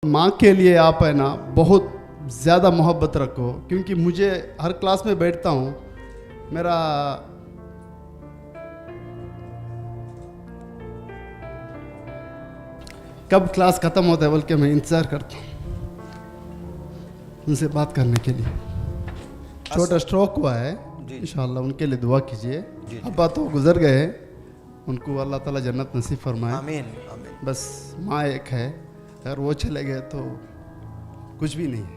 माँ के लिए आप है ना बहुत ज़्यादा मोहब्बत रखो, क्योंकि मुझे हर क्लास में बैठता हूँ, मेरा कब क्लास ख़त्म होता है बल्कि मैं इंतज़ार करता हूँ उनसे बात करने के लिए। छोटा स्ट्रोक हुआ है, इंशाल्लाह उनके लिए दुआ कीजिए। अब्बा तो गुजर गए, उनको अल्लाह ताला जन्नत नसीब फरमाए। आमीन आमीन। बस माँ एक है, अगर वो चले गए तो कुछ भी नहीं है।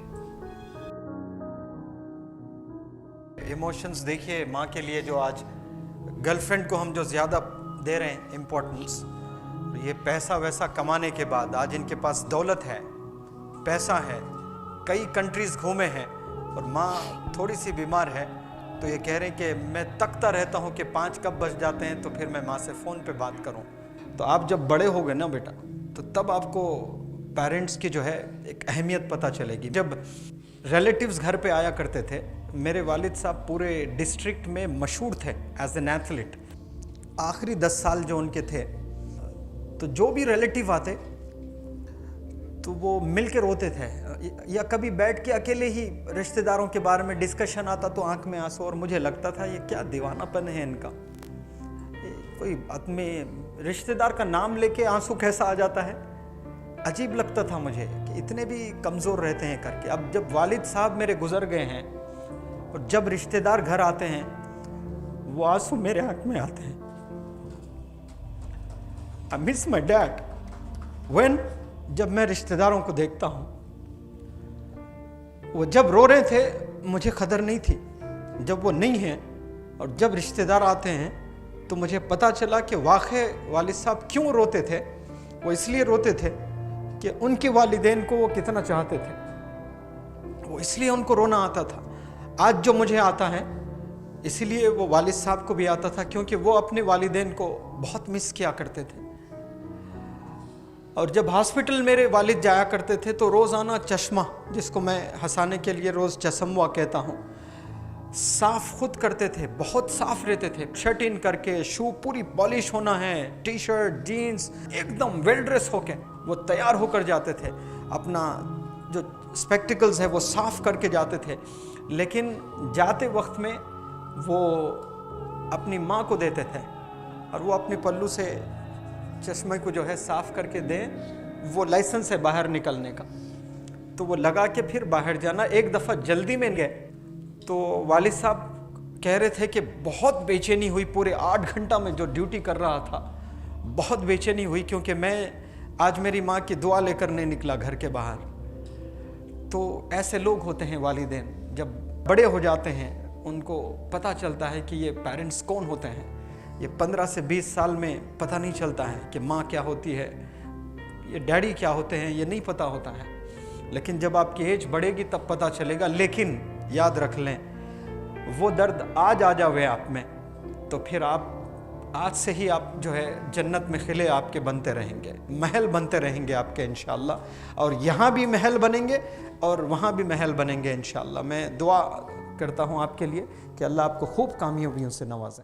इमोशंस देखिए माँ के लिए, जो आज गर्लफ्रेंड को हम जो ज़्यादा दे रहे हैं इम्पोर्टेंस, ये पैसा वैसा कमाने के बाद आज इनके पास दौलत है, पैसा है, कई कंट्रीज़ घूमे हैं, और माँ थोड़ी सी बीमार है तो ये कह रहे हैं कि मैं तकता रहता हूँ कि 5 कब बज जाते हैं तो फिर मैं माँ से फ़ोन पे बात करूँ। तो आप जब बड़े हो गए ना बेटा, तो तब आपको पेरेंट्स की जो है एक अहमियत पता चलेगी। जब रिलेटिव्स घर पे आया करते थे, मेरे वालिद साहब पूरे डिस्ट्रिक्ट में मशहूर थे एज एन एथलीट। आखिरी 10 साल जो उनके थे, तो जो भी रिलेटिव आते तो वो मिल के रोते थे, या कभी बैठ के अकेले ही रिश्तेदारों के बारे में डिस्कशन आता तो आंख में आंसू, और मुझे लगता था ये क्या दीवानापन है इनका, कोई बात में रिश्तेदार का नाम लेके आंसू कैसा आ जाता है। अजीब लगता था मुझे कि इतने भी कमज़ोर रहते हैं करके। अब जब वालिद साहब मेरे गुजर गए हैं और जब रिश्तेदार घर आते हैं, वो आंसू मेरे आंख में आते हैं। I miss my dad when, जब मैं रिश्तेदारों को देखता हूँ, वो जब रो रहे थे मुझे कदर नहीं थी, जब वो नहीं है और जब रिश्तेदार आते हैं तो मुझे पता चला कि वाक़ई वालिद साहब क्यों रोते थे। वो इसलिए रोते थे कि उनके वालिदैन को वो कितना चाहते थे, वो इसलिए उनको रोना आता था। आज जो मुझे आता है इसलिए वो वालिद साहब को भी आता था, क्योंकि वो अपने वालिदैन को बहुत मिस किया करते थे। और जब हॉस्पिटल मेरे वालिद जाया करते थे तो रोज़ाना चश्मा, जिसको मैं हंसाने के लिए रोज़ चश्मा कहता हूँ, साफ़ खुद करते थे, बहुत साफ़ रहते थे। शर्ट इन करके, शू पूरी पॉलिश होना है, टी शर्ट जीन्स एकदम वेल ड्रेस होके वो तैयार होकर जाते थे। अपना जो स्पेक्टिकल्स है वो साफ़ करके जाते थे, लेकिन जाते वक्त में वो अपनी माँ को देते थे और वो अपने पल्लू से चश्मे को जो है साफ़ करके दें, वो लाइसेंस है बाहर निकलने का, तो वो लगा के फिर बाहर जाना। एक दफ़ा जल्दी में गए तो वालिद साहब कह रहे थे कि बहुत बेचैनी हुई, पूरे 8 घंटा में जो ड्यूटी कर रहा था बहुत बेचैनी हुई, क्योंकि मैं आज मेरी माँ की दुआ लेकर नहीं निकला घर के बाहर। तो ऐसे लोग होते हैं वालिदैन, जब बड़े हो जाते हैं उनको पता चलता है कि ये पेरेंट्स कौन होते हैं। ये 15 से 20 साल में पता नहीं चलता है कि माँ क्या होती है, ये डैडी क्या होते हैं, ये नहीं पता होता है। लेकिन जब आपकी एज बढ़ेगी तब पता चलेगा। लेकिन याद रख लें, वो दर्द आज आ जावे आप में तो फिर आप आज से ही आप जो है जन्नत में खिले आपके बनते रहेंगे, महल बनते रहेंगे आपके इंशाअल्लाह। और यहाँ भी महल बनेंगे और वहाँ भी महल बनेंगे इंशाअल्लाह। मैं दुआ करता हूँ आपके लिए कि अल्लाह आपको खूब कामयाबियों से नवाजें।